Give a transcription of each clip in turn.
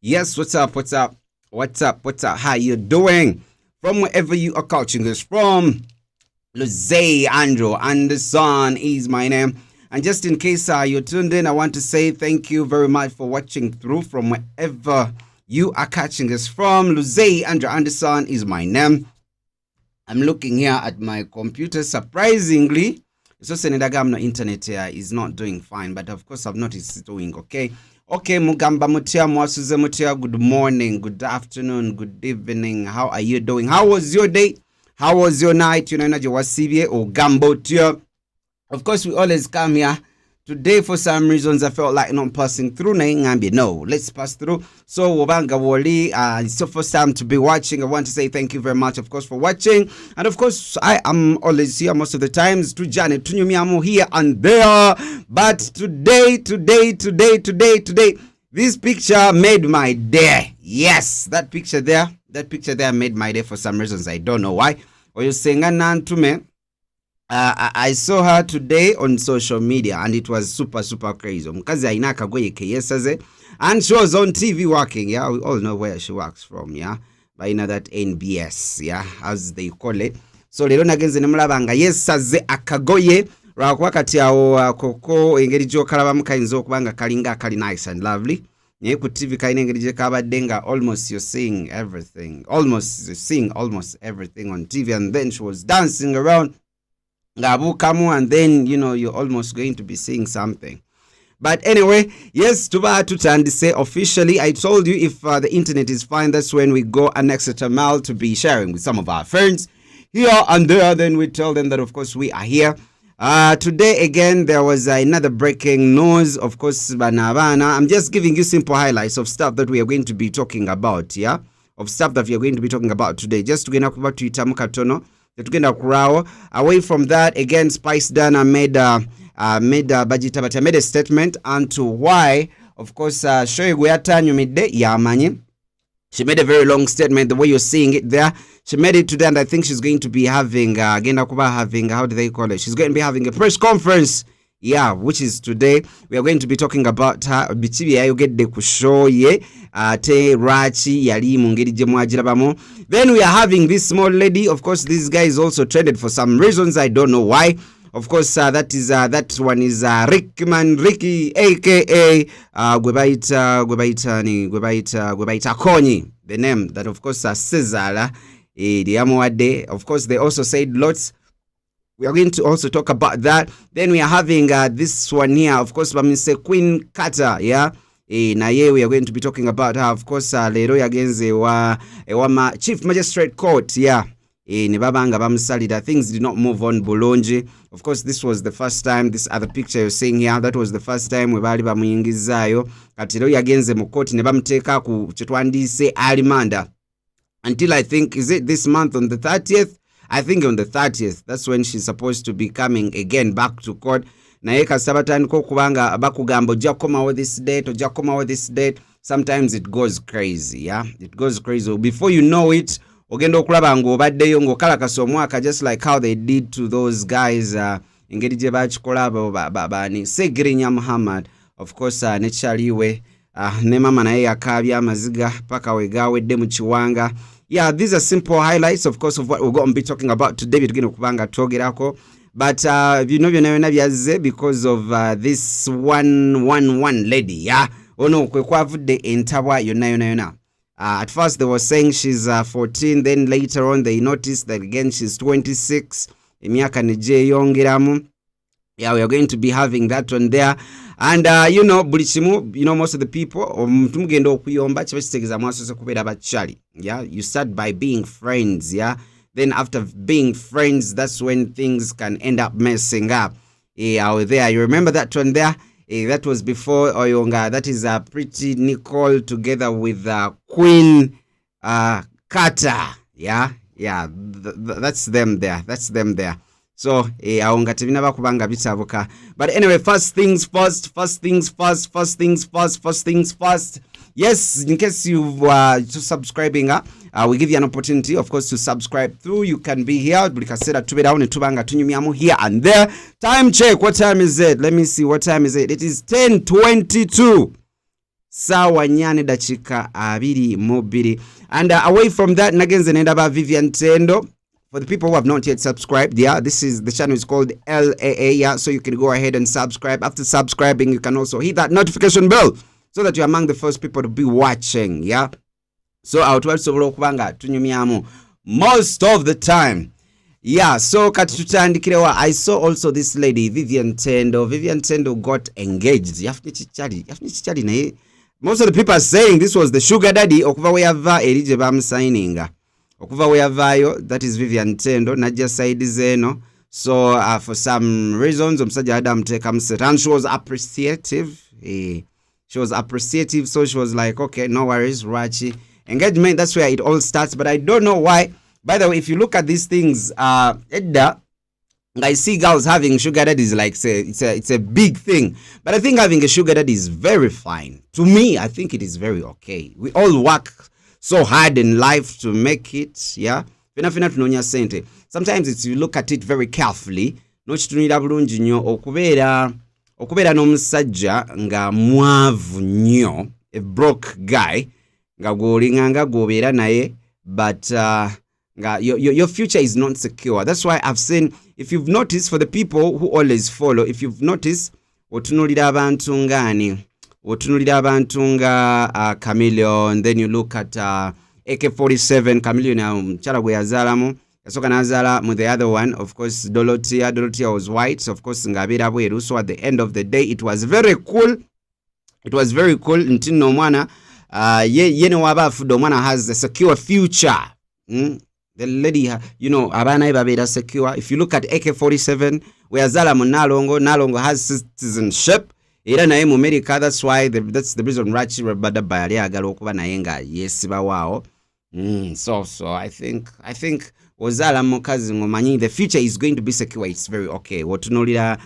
Yes, what's up? How you doing? From wherever you are catching this from, Luze Andrew Anderson is my name. And just in case you're tuned in, I want to say thank you very much for watching through from wherever you are catching us from. Luze Andrew Anderson is my name. I'm looking here at my computer. Surprisingly, so Senedagam internet here is not doing fine, but of course I've noticed it's doing okay. Okay, Mugamba Mutia, Mwasuze Mutia, good morning, good afternoon, good evening. How are you doing? How was your day? How was your night? You know, Najawasibie or Gambo Tia. Of course, we always come here. Today, for some reasons, I felt like not passing through. No, let's pass through. So, Wabanga Woli, it's the first time to be watching. I want to say thank you very much, of course, for watching. And of course, I am always here most of the times to Janet, to Nyumiamu here and there. But today, this picture made my day. Yes, that picture there made my day for some reasons. I don't know why. Or you saying to me. I saw her today on social media and it was super crazy. Mkazi ainaka goye keyesaze and she was on TV working. Yeah, we all know where she works from. Yeah, but you know that NBS. Yeah, as they call it. So lero nagenze nemulabanga yesaze akagoye lwakwakati awo koko engeri jokalaba mukayinza okubanga kalinga kali nice and lovely. Yeah, ku TV kaine engeri je kabadenga almost you're seeing everything. Almost everything on TV, and then she was dancing around. And then, you know, you're almost going to be seeing something. But anyway, yes, Tuba Tutandi say officially, I told you if the internet is fine, that's when we go an extra mile to be sharing with some of our friends here and there. Then we tell them that, of course, we are here. Today, again, there was another breaking news. Of course, Banabana. I'm just giving you simple highlights of stuff that we are going to be talking about, yeah? Of stuff that we are going to be talking about today. Just to get up about Twitter, away from that, again, Spice Dana made a statement onto why, of course, she made a very long statement, the way you're seeing it there. She made it today, and I think she's going to be having, how do they call it? She's going to be having a press conference. Yeah, which is today. We are going to be talking about her. Then we are having this small lady. Of course, this guy is also traded for some reasons. I don't know why. Of course, that one is Ricky, aka Gwebaita Konyi. The name that, of course, Cesar Diamoade. Of course, they also said lots. We are going to also talk about that. Then we are having this one here, of course, Bamise Queen Carter, yeah. Naye, we are going to be talking about her, of course, Leroy against Chief Magistrate Court, yeah. Nibabanga Bamsalida, things did not move on Bulonji. Of course, this was the first time, this other picture you're seeing here, that was the first time we bali bamuyingizayo. Kati Leroy against Mukoti, nebamteka ku chetwandise alimanda. Until I think, is it this month on the 30th? I think on the 30th, that's when she's supposed to be coming again back to court. Naye kasabatan ko kubanga bakugambo jakoma with this date or jakoma with this date. Sometimes it goes crazy, yeah? It goes crazy. Before you know it, ogendo okulaba ngo obaddeyo ng'okalakasa omwaka, just like how they did to those guys engeri gye bakikola bani Segirinya Muhammad, of course, ne Chaliwe, ne mama naye yakabya amaziga paka we gawedde mu kiwanga. Yeah, these are simple highlights, of course, of what we're going to be talking about today. But you know, because of this one lady, yeah. Oh no, at first they were saying she's 14, then later on they noticed that again she's 26. Yeah, we are going to be having that one there. And you know, most of the people, yeah, you start by being friends, yeah. Then after being friends, that's when things can end up messing up. Out there, you remember that one there? That was before Oyonga. That is Pretty Nicole together with Queen Carter. Yeah, that's them there. So, but anyway, first things first. Yes, in case you've just subscribing, we give you an opportunity, of course, to subscribe through. You can be here. Here and there. Time check. What time is it? Let me see. What time is it? It is 10:22. sawa nyane dachika 22. And away from that, nagenze nenda ba Vivian Tendo. For the people who have not yet subscribed, yeah, this is the channel is called LAA, yeah, so you can go ahead and subscribe. After subscribing, you can also hit that notification bell so that you're among the first people to be watching, yeah. So I'll try to tunyumiamu most of the time. Yeah, so katutandikirawa, I saw also this lady Vivian Tendo. Vivian Tendo got engaged. Most of the people are saying this was the sugar daddy okuva weyava erije bamusigninga. Okuva weyavayo, that is Vivian Tendo najja side zeno. So for some reasons omusajja Adam take and she was appreciative. She was appreciative, so she was like, okay, no worries, Rachi. Engagement, that's where it all starts, but I don't know why. By the way, if you look at these things, Edda, I see girls having sugar daddies like say it's a big thing. But I think having a sugar daddy is very fine. To me, I think it is very okay. We all work so hard in life to make it, yeah. Sometimes it's, you look at it very carefully, nochitunira bulungi nnyo okubeera n'omusajja nga mwavu nnyo, a broke guy, nga gw'olinganga gw'obeera naye, but your future is not secure. That's why I've seen, if you've noticed, for the people who always follow, if you've noticed, otunulira abantu ngani, otunulira abantu nga Chameleon, then you look at AK-47, Chameleon mchala gwe yazalamu, yasoka nazala mu the other one, of course, Dorothea was white, so of course ngabira bweru. So at the end of the day, it was very cool. It was very cool. Ntino mwana, yene wabafudo mwana has a secure future. The lady, you know, abana ibabeda secure. If you look at AK-47, where Zala Nalongo has citizenship. Ira na mu America, that's why that's the reason Rachi Rabada Bayali agalo kuba nayenga yesiba wao. So I think Ozala mukazi ngomanyi the future is going to be secure. It's very okay. Wotunolira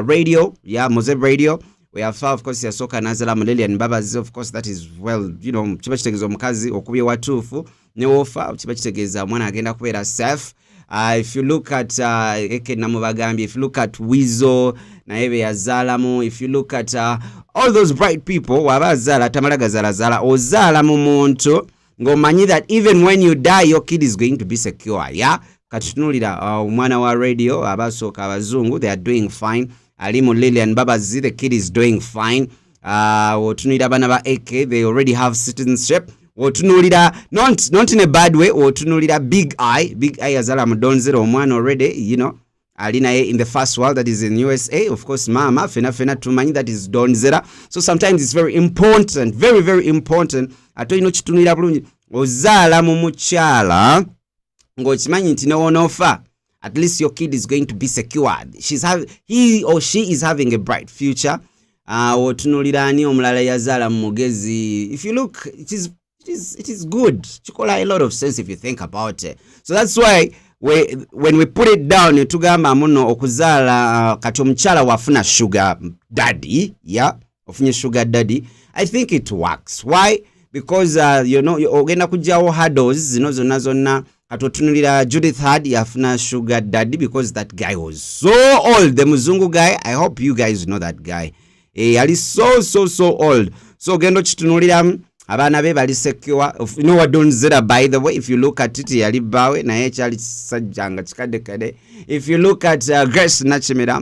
radio, yeah, Mozeb radio. We have, of course, yasoka nazala muleli and babazi, of course, that is, well, you know, chibachitegeza omukazi okubi watufu ne ofa chibachitegeza mwana agenda kubeera safe. If you look at Eke Namubagambi, if you look at Wizo naebe yazalamu, if you look at all those bright people wabazala tamalaga zala ozala mu muntu ngomanyi that even when you die your kid is going to be secure, yeah. Katutunulira omwana wa radio abasoka abazungu, they are doing fine. Alimu Lilian Babazi, the kid is doing fine. Otunulira bana ba AK, they already have citizenship. Otunulira not in a bad way. Otunulira Big Eye azala mudonzero omwana already, you know. Alina in the first world, that is in USA, of course. Mama fena tumanyi, that is donzera. So sometimes it's very important, very very important. Ato ino chitunulira bulungi ozala mu muchala ngochimanyi nti no onofa. At least your kid is going to be secured. He or she is having a bright future. Otunulira ani omulala yazala mugezi. If you look, it is good. Chikola a lot of sense if you think about it. So that's why when we put it down, tugamba muno okuzala kati omuchala wafuna sugar daddy, yeah, ofunye sugar daddy. I think it works. Why? Because you know, ogenda kujawo hurdles zino zonna. Atotunulira Judith had yafuna sugar daddy because that guy was so old. The Muzungu guy, I hope you guys know that guy. Ali so old. So gendo chitunulira abana be bali secure. You know what don't zera, by the way, if you look at it, yali bawe na yechali sajanga chikade. If you look at Grace Nachimira,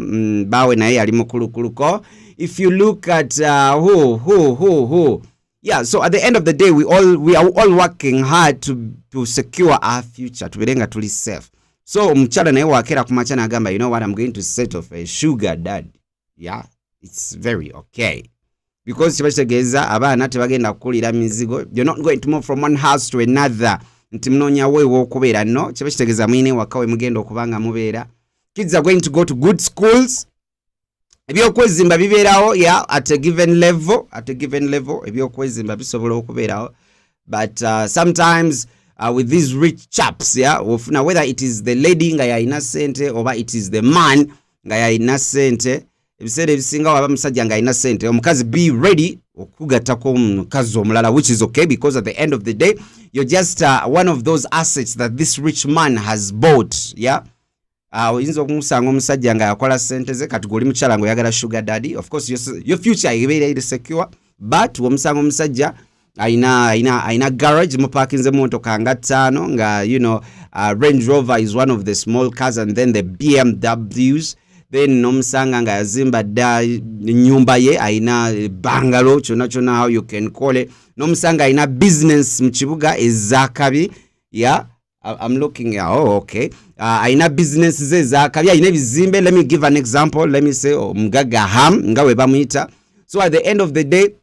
bawe na yali mukuluko. If you look at who. Yeah, so at the end of the day, we are all working hard to secure our future, to be tuli safe. So mchala nae wakera kumachana agamba, you know what, I'm going to set off a sugar dad. Yeah, it's very okay. Because chibachitegeza abana tebagenda kukulira mizigo. You're not going to move from one house to another. Ntimnonya wewe okubeera no. Chibachitegeza mwine wakawe mugenda okubanga mubeera. Kids are going to go to good schools. Ebyokwezimba bibeerawo, yeah, at a given level, ebyokwezimba bisobola okubeerawo. But sometimes with these rich chaps, yeah, whether it is the lady nga yalina sente oba it is the man nga yalina sente, ebiseera ebisinga waba musajja nga yalina sente, omukazi be ready okugattako omukazi omulala, which is okay, because at the end of the day you're just one of those assets that this rich man has bought, yeah. Oyinza okumusanga omusajja nga yakola sente ze kati goli mukyala ngo yagala sugar daddy. Of course your future is secure, but womusanga omusajja aina garage mupakinze motoka nga 5 nga Range Rover is one of the small cars, and then the BMWs. Then nomusanga nga yazimba dda nyumba ye aina bangalo chona how you can call it. Nomusanga aina business mu kibuga ezakabi. Yeah, I'm looking at, okay. Aina business ze ezakabi aina bizimbe. Let me give an example. Let me say Mgaga Ham nga we bamuyita. So at the end of the day,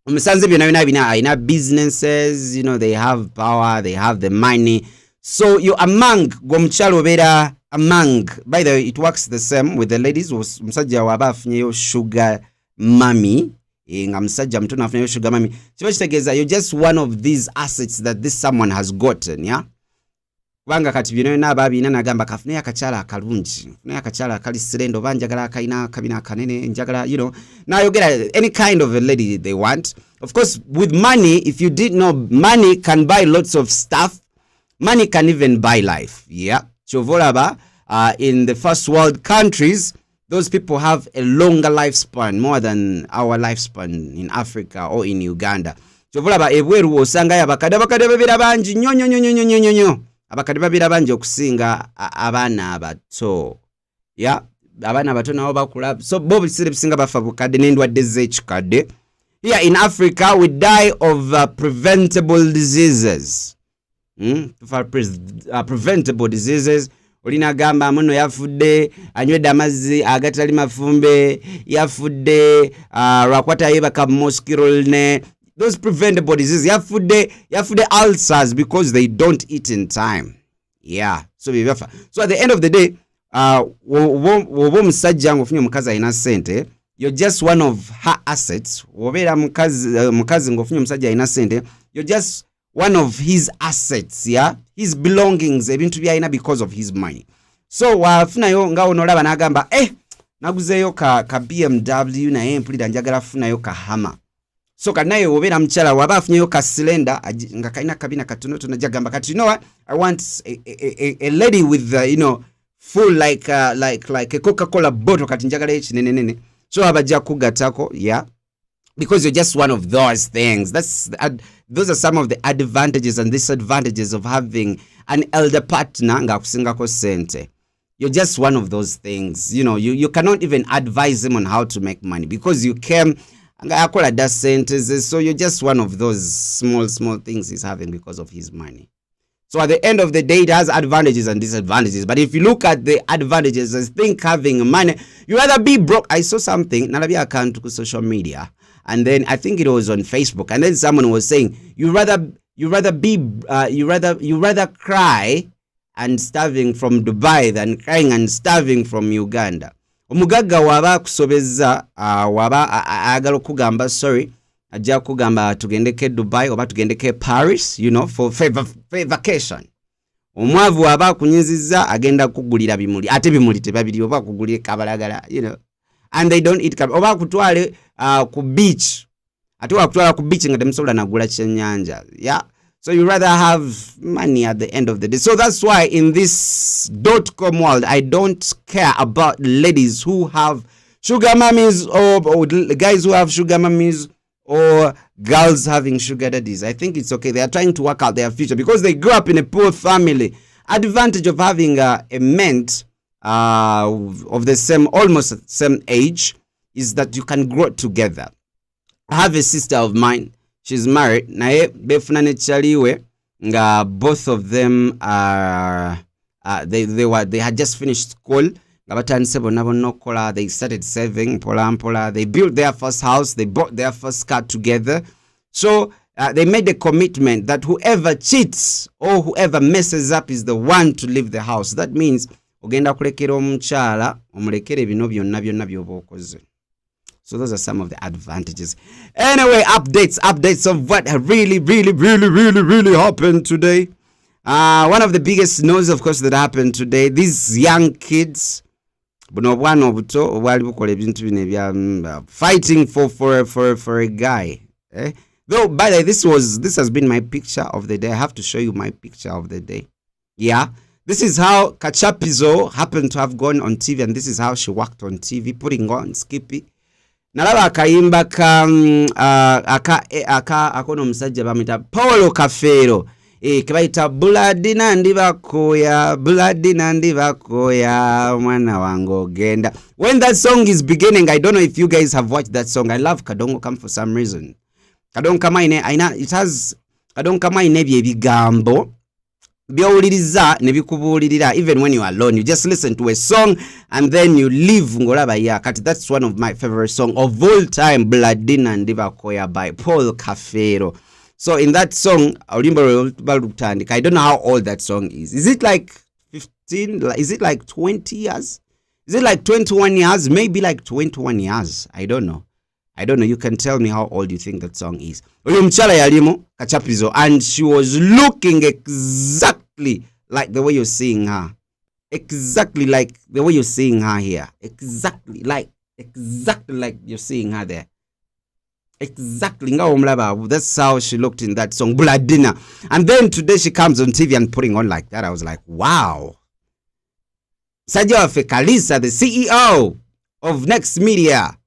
omusanze byonna aina businesses, they have power, they have the money. So you're among gomukyalo bera among. By the way, it works the same with the ladies. Musajja waba afunyeyo sugar mommy, nga musajja mutono afunyeyo sugar mommy, kiba kitegeeza you're just one of these assets that this someone has gotten. Yeah, kubanga kati byonna abaabina nagamba kafuneyo akakyala akalungi, funeyo akakyala akali sirendo, banjagala akayina kabina kanene, njagala now you get any kind of a lady they want. Of course, with money, if you didn't know, money can buy lots of stuff. Money can even buy life. Yeah. Chovolaba, in the first world countries, those people have a longer lifespan, more than our lifespan in Africa or in Uganda. Chovolaba, ebweru osanga abakade babira banji nyo. Abakade babira banji okusinga abana abato. Yeah. Abana abato nabo bakula. So bo bisire bisinga bafa bukade n'endwadde z'ekikade. Here in Africa, we die of preventable diseases. Preventable diseases. Olina gamba muno yafudde anywedde amazzi agatali mafumbe, yafudde lwakwata yebaka mosquito ne. Those preventable diseases. Yafudde ulcers because they don't eat in time. Yeah. So at the end of the day, woba omusajja ng'ofunye omukazi alina ssente, you're just one of her assets. Wobeera mukazi ng'ofunye omusajja alina ssente, you're just one of his assets. Yeah, his belongings, ebintu byalina because of his money. So wafunayo nga onolaba nagamba naguzeyo ka BMW naye mpulira njagala funayo ka Hammer. So kanaye wobeera mukyala waba afunyeyo ka cylinder nga kalina kabina katonotono jagamba kati what, I want a lady with full like a Coca-Cola bottle kati njagala ekinenenene. So abajja kugatako. Yeah, because you're just one of those things. Those are some of the advantages and disadvantages of having an elder partner nga kusingako sente. You're just one of those things. You cannot even advise him on how to make money because you came nga akola da sentences. So you're just one of those small things he's having because of his money. So at the end of the day, it has advantages and disadvantages. But if you look at the advantages, I think having money, you rather be broke. I saw something, nalabi account to social media, and then I think it was on Facebook, and then someone was saying, you rather cry and starving from Dubai than crying and starving from Uganda. Omugagga waba kusobeza waba agalo kugamba ajja kugamba tugendeke Dubai oba tugendeke Paris, for vacation. Omwavu waba kunyiziza agenda kugulira bimuli, ate bimuli tebabiri oba kugulira kabalagala, and they don't eat oba kutwale ku beach, ate wakutwala ku beach nga temusobola nagula kyennyanja. Yeah, so you rather have money at the end of the day. So that's why in this .com world, I don't care about ladies who have sugar mummies or guys who have sugar mummies or girls having sugar daddies. I think it's okay. They are trying to work out their future because they grew up in a poor family. Advantage of having a mate of the almost same age is that you can grow together. I have a sister of mine. She's married. Naye befunane chaliwe nga both of them are they had just finished school. They started saving pola. They built their first house. They bought their first car together. So they made a commitment that whoever cheats or whoever messes up is the one to leave the house. That means ogenda kulekera omukyala omulekere bino byonna byoba okoze. So those are some of the advantages. Anyway, updates of what really happened today. One of the biggest news, of course, that happened today. These young kids, fighting for a guy. Though, by the way, this has been my picture of the day. I have to show you my picture of the day. Yeah. This is how Kachapizo happened to have gone on TV, and this is how she worked on TV, putting on Skippy. nalaba akayimba akono omusajja bamuyita Paul Kafeero kebayita buladi nandi bakoya mwana wange ogenda. When that song is beginning, I don't know if you guys have watched that song. I love Kadongo Kam for some reason. Kadongo Kam ine ebyo ebigambo byowuliriza ne bikubuulirira even when you are alone. You just listen to a song and then you leave ngolaba ya kati. That's one of my favorite song of all time, Buladi nandi bakoya by Paul Kafeero. So in that song, I don't know how old that song is. Is it like 15? Is it like 20 years? Is it like 21 years? Maybe like 21 years. I don't know. You can tell me how old you think that song is. Mchala yalimu kachapizo, and she was looking exactly like the way you're seeing her. Exactly like the way you're seeing her here. Exactly like you're seeing her there. Exactly. That's how she looked in that song, Buladina. And then today she comes on TV and putting on like that. I was like, wow. Sajja Kalisa, the CEO of Next Media.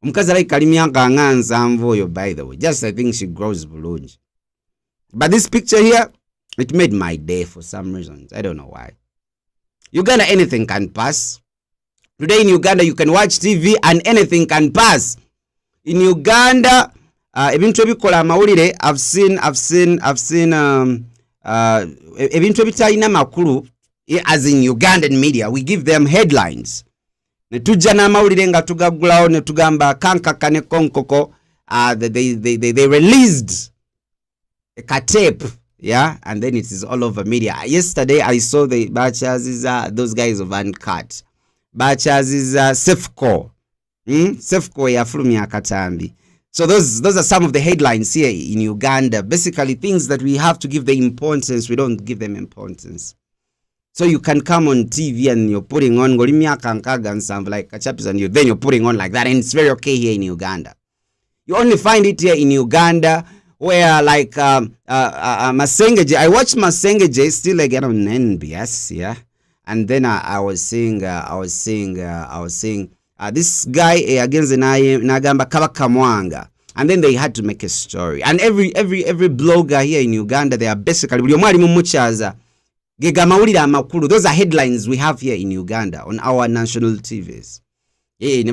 By the way. Just I think she grows bulungi. But this picture here, it made my day for some reasons. I don't know why. Uganda, anything can pass. Today in Uganda, you can watch TV and anything can pass. In Uganda, ebintu ebikola amawulire, I've seen ebintu ebitalina makulu, as in Ugandan media, we give them headlines. Ne tujja n'amawulire nga tugagulawo ne tugamba kankaka ne konkoko, they released a tape, yeah, and then it is all over media. Yesterday I saw the Bachas those guys of Uncut. Bachas is Sefco. Sefco yafulumya akatambi. So those are some of the headlines here in Uganda. Basically things that we have to give the importance, we don't give them importance. So you can come on TV and you're putting on golimya kankaga and something like kachapis, and then you're putting on like that, and it's very okay here in Uganda. You only find it here in Uganda where like Masengeje. I watched Masengeje still again on NBS, yeah. And then I was seeing this guy against Nagamba Kabaka Mwanga, and then they had to make a story. And every blogger here in Uganda, they are basically those are headlines we have here in Uganda on our national TVs. Then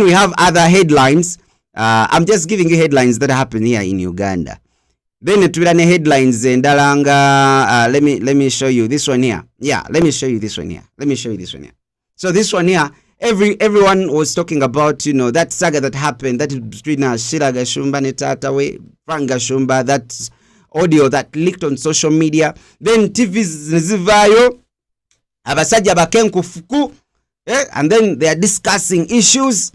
we have other headlines. I'm just giving you headlines that happen here in Uganda. Then tubirane headlines endalanga. Let me show you this one here. Yeah, let me show you this one here. So this one here, everyone was talking about, that saga that happened, that is between Shira Gashumba and Tatawe, Frank Gashumba, that audio that leaked on social media. Then TVs zivayo abasajja bakenku fuku, and then they are discussing issues.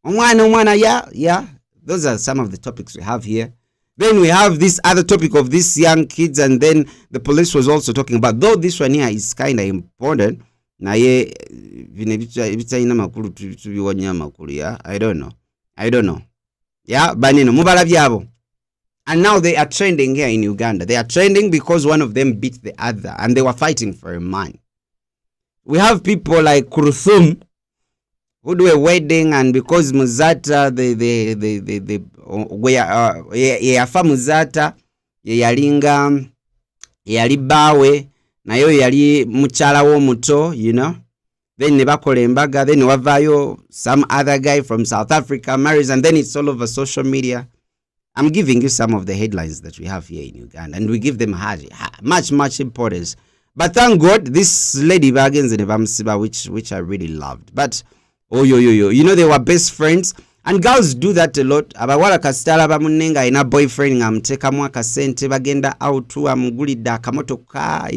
Yeah, those are some of the topics we have here. Then we have this other topic of these young kids, and then the police was also talking about, though this one here is kind of important. Naye bitalina makulu tubiwonya makulu, yeah. I don't know. Yeah, banino mubala byabo. And now they are trending here in Uganda. They are trending because one of them beat the other, and they were fighting for a man. We have people like Kuruthum who do a wedding, and because Muzata yafa Muzata yalinga yali bawe nayo yali muchala wo muto, then ne bakola embaga, then wavayo some other guy from South Africa marries, and then it's all over social media. I'm giving you some of the headlines that we have here in Uganda, and we give them much importance. But thank God, this lady Bagins and Evamsiba, which I really loved. But they were best friends, and girls do that a lot. Abawala kastala bamunenga ina boyfriend ngamteka mwa kasente bagenda out to amgulida kamotoka,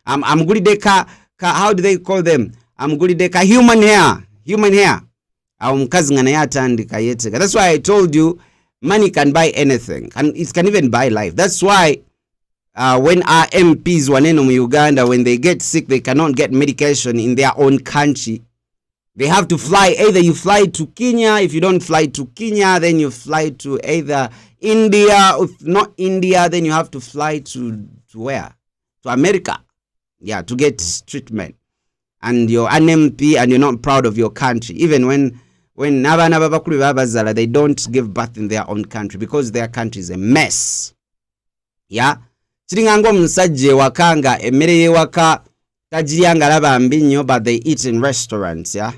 amgulide ka how do they call them? Amgulide ka human hair. Mkazi ngana yatandika yeteka. That's why I told you money can buy anything, and it can even buy life. That's why when our MPs waneno mu Uganda, when they get sick, they cannot get medication in their own country. They have to fly. Either you fly to Kenya. If you don't fly to Kenya, then you fly to either India. If not India, then you have to fly to where? To America. Yeah, to get treatment. and you're an MP and you're not proud of your country, even when abana babakulu babazala, they don't give birth in their own country because their country is a mess. Yeah, chiringa omusajja wakanga emmere waka tajiryanga laba mbi nnyo, but they eat in restaurants. Yeah,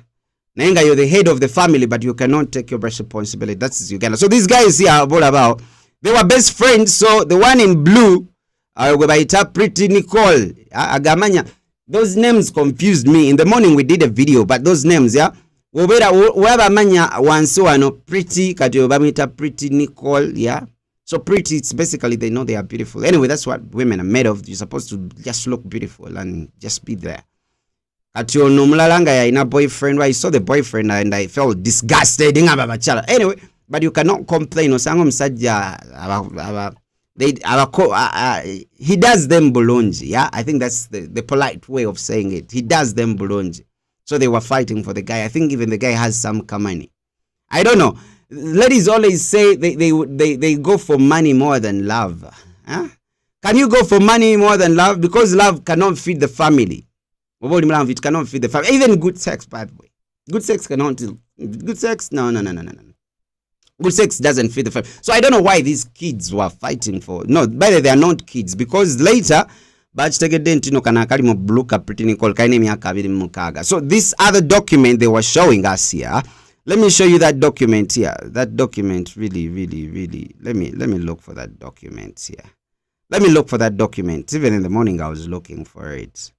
Nenga, you're the head of the family, but you cannot take your responsibility. That's Uganda. So these guys here are all about, they were best friends. So the one in blue, Pretty Nicole, Agamanya, those names confused me. In the morning we did a video, but those names, yeah, whoever manya wanso Pretty Katiobamita, Pretty Nicole, yeah. So pretty, it's basically they know they are beautiful. Anyway, that's what women are made of. You're supposed to just look beautiful and just be there. Atio Numulalanga in a boyfriend, I saw the boyfriend and I felt disgusted. Anyway, but you cannot complain. He does them bulonji. Yeah, I think that's the polite way of saying it. He does them bulonji. So they were fighting for the guy. I think even the guy has some kamani. I don't know. Ladies always say they go for money more than love. Huh? Can you go for money more than love? Because love cannot feed the family. It cannot feed the family. Even good sex, by the way. Good sex cannot. Good sex? No. Good sex doesn't feed the family. So I don't know why these kids were fighting for. No, by the way, they are not kids. Because later, so this other document they were showing us here. Let me show you that document here. That document really. Let me look for that document here. Let me look for that document. Even in the morning, I was looking for it.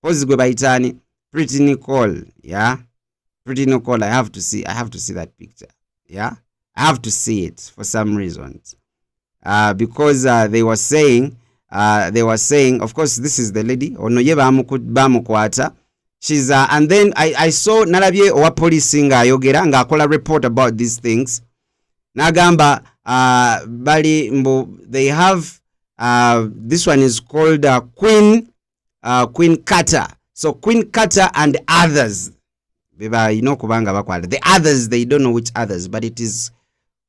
Pretty Nicole, yeah. Pretty Nicole, I have to see that picture. Yeah. I have to see it for some reasons. Because they were saying, of course, this is the lady. She's and then I saw Nalabye owa police nga ayogera nga akola report about these things. Nagamba bali mbo they have this one is called Queen Carter. So Queen Carter and others. The others, they don't know which others, but it is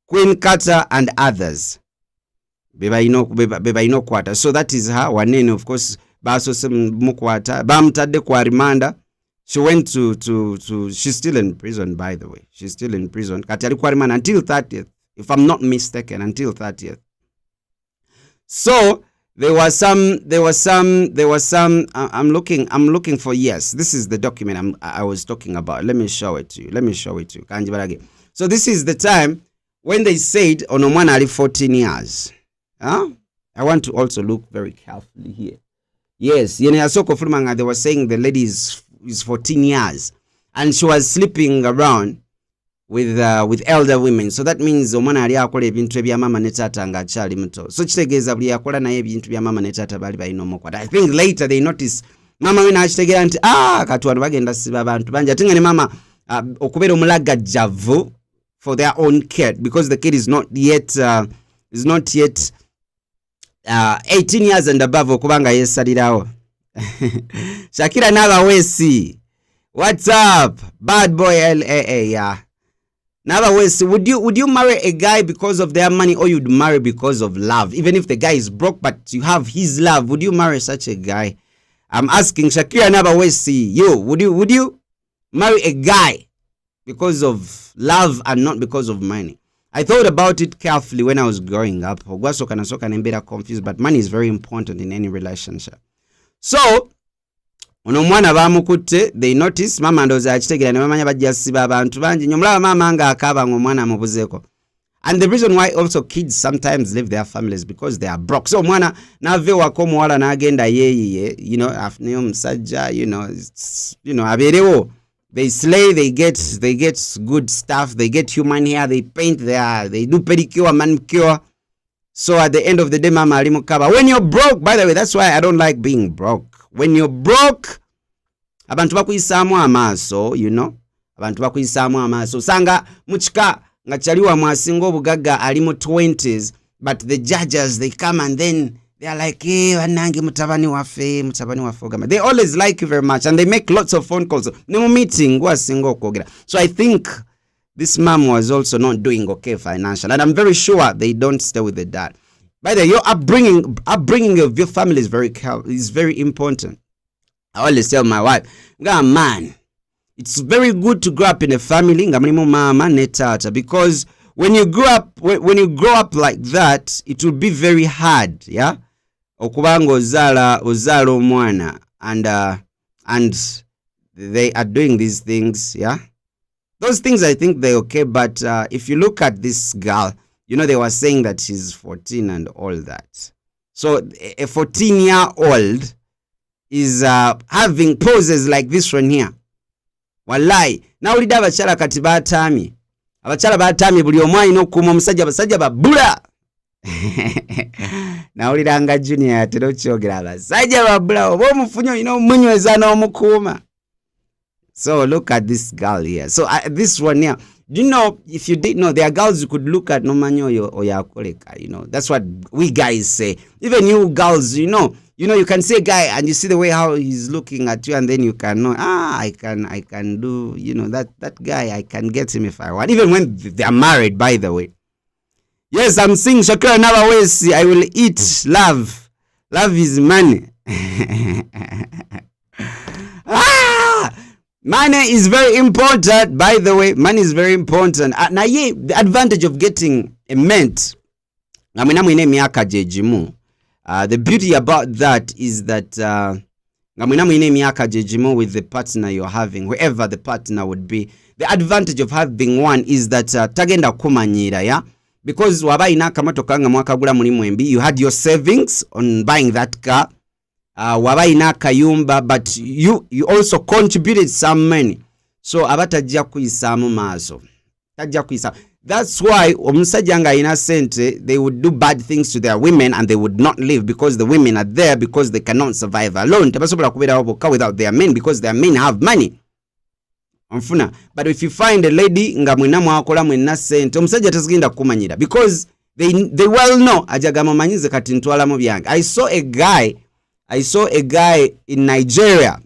Queen Carter and others. So that is her one, of course. Bamtade kwa rimanda. She went to she's still in prison, by the way. She's still in prison. Kati alikuwa rimanda until 30th, if I'm not mistaken, until 30th. So there was some I'm looking for, yes, this is the document I was talking about. Let me show it to you. Kanji. So this is the time when they said Onomwana ali 14 years. Huh? I want to also look very carefully here. Yes, they were saying the lady is 14 years and she was sleeping around with elder women. So that means omwana ali akola ebintu ebya mama ne tata nga achali muto. So kitegeeza buli akola naye ebintu bya mama ne tata bali balina omukwata. I think later they noticed mama we nakitegera nti katwano bagenda siba abantu banja tinga ne mama okubeera omulagajjavu for their own kid, because the kid is not yet 18 years and above okubanga yesalirawo. Shakira Nabawesi, what's up? Bad boy LAA, yeah. Nabawesi, would you marry a guy because of their money, or you'd marry because of love? Even if the guy is broke, but you have his love, would you marry such a guy? I'm asking Shakira Nabawesi, would you marry a guy because of love and not because of money? I thought about it carefully when I was growing up. Confused, but money is very important in any relationship. So, onomwana bamukutte, they notice mama ndoza akitegera ne bamanya bajja siba abantu bangi nyomulaba mama nga akaba ng'omwana mubuzeko. And the reason why also kids sometimes leave their families because they are broke. So mwana nave wako muwala n'agenda yeye, afune omusajja, aberewo. They slay, they get good stuff, they get human hair, they paint they do pedicure, manicure. So at the end of the day, mama ali mukaba. When you're broke, by the way, that's why I don't like being broke. When you're broke, abantu bakuyisamu amaaso, abantu bakuyisamu amaaso. Sanga muchika nga chaliwa mwasinga obugagga ali mu 20s, but the judges, they come and then they are like, hey, wanange mutabani wafe ogama. They always like you very much and they make lots of phone calls. No meeting, so I think this mom was also not doing okay financially, and I'm very sure they don't stay with the dad. By the way, your upbringing of your family is very important. I always tell my wife, man, it's very good to grow up in a family nga mulimu mama ne tata, because when you grow up like that, it will be very hard, yeah, okubanga ozala omwana and they are doing these things, yeah. Those things I think they're okay, but if you look at this girl, they were saying that she's 14 and all that. So a 14-year-old is having poses like this one here. Wallahi, nawulidde abachala kati batamye. Abachala batamye buli omu alina okuuma omusajja, abasajja babula. Nawulira nga Junior atera okyogera abasajja babula, oba omufunyo olina omunyweza n'omukuuma. So look at this girl here. So this one here, do you know, if you didn't know, there are girls you could look at no manyo or yakoleka, that's what we guys say. Even you girls, you can see a guy and you see the way how he's looking at you, and then you can know, I can do, that guy, I can get him if I want. Even when they are married, by the way. Yes, I'm seeing Shakira Nawawesi, I will eat love. Love is money. Money is very important, by the way. Money is very important. Now, the advantage of getting a mate, the beauty about that is that with the partner you're having, whoever the partner would be, the advantage of having one is that tagenda kumanyira, yeah? Because waba ina kamotoka nga mwakagula mulimu embi, you had your savings on buying that car. Waba ina kayumba, but you also contributed some money. So abatajja kuyisamu maaso. Tajja kuyisamu. That's why omusajja nga ina sente, they would do bad things to their women and they would not live, because the women are there because they cannot survive alone. Tebasobola kubeera boka without their men, because their men have money. Onfuna. But if you find a lady nga mwina mwakola mwina sente, omusajja tazigenda kumanyira, because they well know ajagama manyize kati ntwala mu byange. I saw a guy in Nigeria.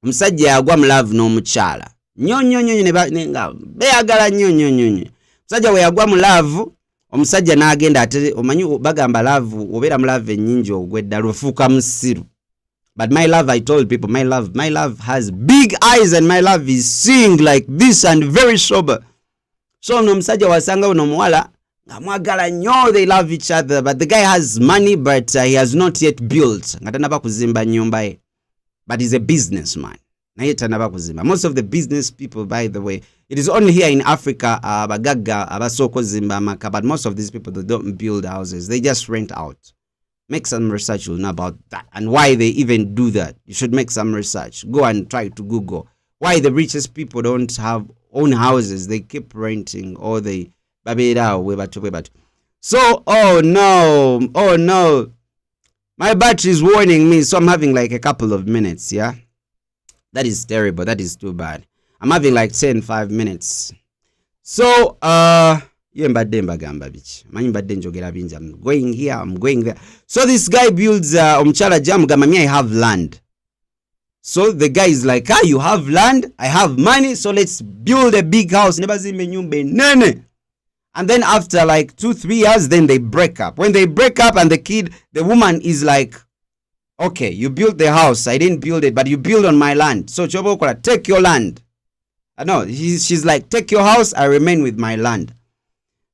Omusajja yagwa mu love n'omukyala. Nyonyo ne nga beagala nyonyo. Omusajja we yagwa mu love, omusajja n'agenda ate omanyi bagamba love obeera mu love ennyingi ogwedda lufuuka musiru. But my love, I told people, my love has big eyes, and my love is seeing like this and very sober. So omusajja wasanga uno muwala ngamwagala nnyo, they love each other, but the guy has money, but he has not yet built. Nga tanaba kuzimba nyumba ye. But he's a businessman. Naye tanaba kuzimba. Most of the business people, by the way, it is only here in Africa, abagagga abasoko zimba amaka, but most of these people, they don't build houses. They just rent out. Make some research, you'll know about that and why they even do that. You should make some research. Go and try to Google why the richest people don't have own houses. They keep renting, or they so oh no, my battery is warning me, so I'm having like a couple of minutes. Yeah, that is terrible. That is too bad. I'm having like 5 minutes. So I'm going here, I'm going there. So this guy builds omchala jam gamami, I have land. So the guy is like, you have land, I have money, so let's build a big house. And then after like 2-3 years, then they break up. When they break up, and the woman is like, okay, you built the house, I didn't build it, but you build on my land. So Chobokora, take your land. No, she's like, take your house, I remain with my land.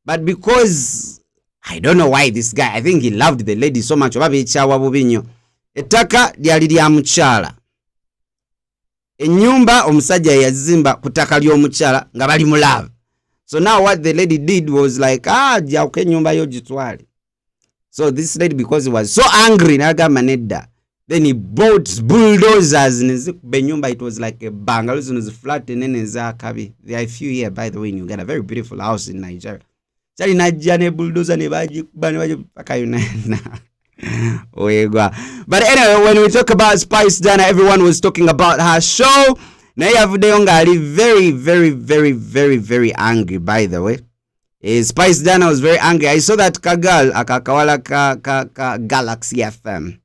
But because I don't know why this guy, I think he loved the lady so much. Etaka lyali lya mukyala. Enyumba omusajja yazimba kutaka ly'omukyala nga bali mu love. So now what the lady did was like, jauke nyumba yo jitwale. So this lady, because he was so angry, nagamba nedda. Then he bought bulldozers nezikuba nyumba. It was like a bungalow, was flat and then kabi. There are a few here, by the way, in Uganda. A very beautiful house in Nigeria. Chali najja ne bulldozer ne bagikuba ne bagipaka yona. But anyway, when we talk about Spice Dana, everyone was talking about her show. Nayavude very, very, very, very, very angry, by the way. Spice Dana was very angry. I saw that Kagal, akakawala ka Galaxy FM.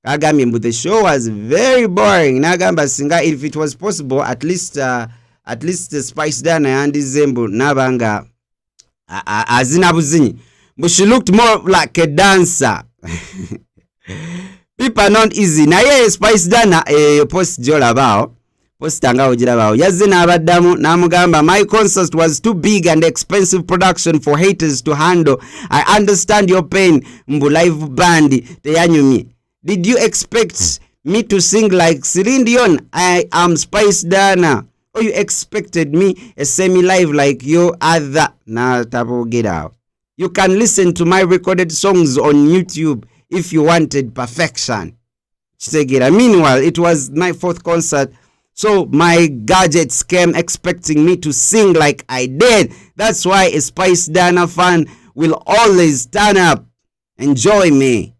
Kagami, but the show was very boring. Nagamba singa, if it was possible, at least Spice Dana and Zembu nabanga azina buzinyi. But she looked more like a dancer. people are not easy. Naye Spice Dana post jolabao. Postanga ojirabao. Yazze n'abaddamu n'amugamba, my concert was too big and expensive production for haters to handle. I understand your pain. Mbu live band teyanyumi. Did you expect me to sing like Celine Dion? I am Spice Dana. Or you expected me a semi-live like your other? Nah, tabo, get out. You can listen to my recorded songs on YouTube if you wanted perfection. Meanwhile, it was my 4th concert, so my gadgets came expecting me to sing like I did. That's why a Spice Dana fan will always turn up, enjoy me,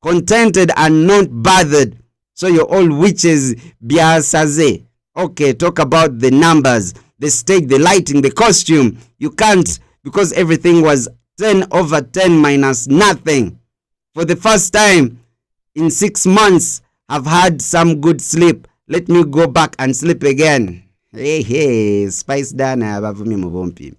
contented and not bothered. So you're all witches, biasaze. Okay, talk about the numbers, the stage, the lighting, the costume. You can't, because everything was 10/10 minus nothing. For the first time in 6 months, I've had some good sleep. Let me go back and sleep again. Hey, Spice Dana abavumi mu bompi.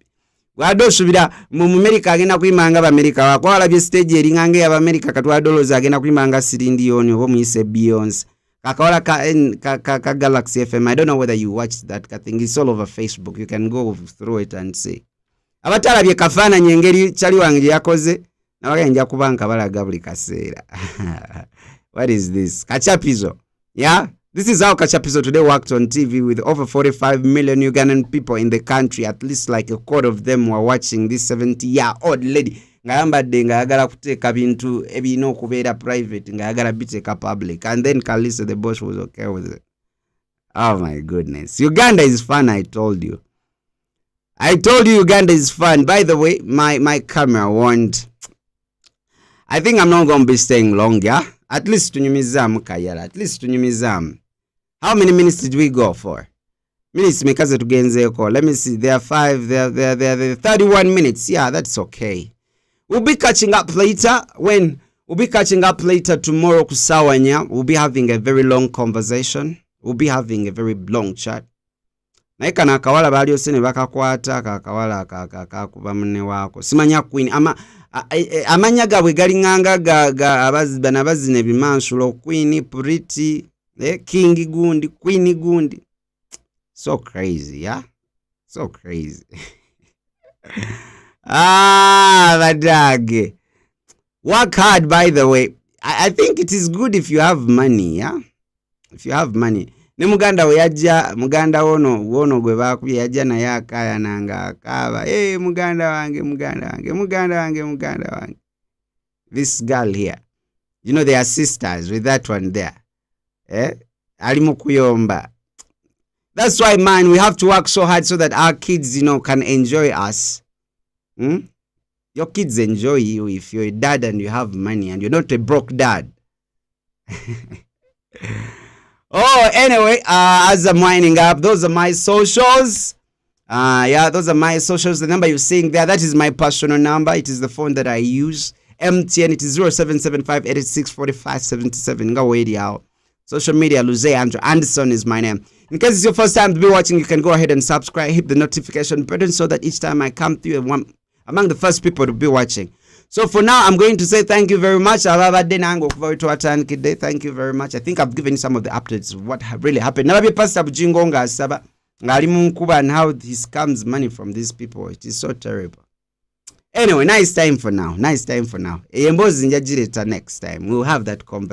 Wadoshubira mu America agenda kuyimanga America wakwala bye stage eringange ya America katwa dollars agenda kuyimanga Celine Dion obo muyise Beyonce. Kakawala ka Galaxy FM. I don't know whether you watched that. I think it's all over Facebook. You can go through it and see. Abatala bye kafana nyengeri chali wange yakoze na wagenja kubanka balaga buli kaseera. What is this? Kachapizo. Yeah? This is how Kachapizo today worked on TV with over 45 million Ugandan people in the country. At least like a quarter of them were watching this 70-year-old lady. Ngayambadde ngayagala kuteeka bintu ebirina okubeera private ngayagala biteeka public. And then Kalisa the boss was okay with it. Oh my goodness. Uganda is fun, I told you. I told you Uganda is fun. By the way, my camera warned. I think I'm not going to be staying long, yeah? At least tunyumizamu kayala. At least tunyumizamu. How many minutes did we go for? Minutes mekaze tugenzeko. Let me see. There are 5. There are 31 minutes. Yeah, that's okay. We'll be catching up later. We'll be catching up later tomorrow kusawanya. We'll be having a very long conversation. We'll be having a very long chat. Naika na kawala bali osene bakakwata kakawala kakakuba munne wako. Simanya queen amanya gabwe galinganga ga abazibana bazine bimansulo queen pretty king gundi queen gundi. So crazy, yeah? So crazy. Badage. Work hard, by the way. I think it is good if you have money, yeah? If you have money. Ne muganda we yajja muganda wono gwe bakubye yajja na yakaya nanga akaba muganda wange. This girl here, you know, they are sisters with that one there. Ali mukuyomba. That's why, man, we have to work so hard so that our kids, you know, can enjoy us. Your kids enjoy you if you're a dad and you have money and you're not a broke dad. Oh, anyway, as I'm winding up, those are my socials. Yeah, those are my socials. The number you're seeing there, that is my personal number. It is the phone that I use. MTN, it is 0775-864577. Go away out. Social media, Luze Andrew Anderson is my name. In case it's your first time to be watching, you can go ahead and subscribe, hit the notification button so that each time I come to you, I'm among the first people to be watching. So for now, I'm going to say thank you very much. Thank you very much. I think I've given some of the updates of what really happened. Now, Pastor Bujingonga Saba, and how he scams money from these people. It is so terrible. Anyway, nice time for now. Next time. We'll have that conversation.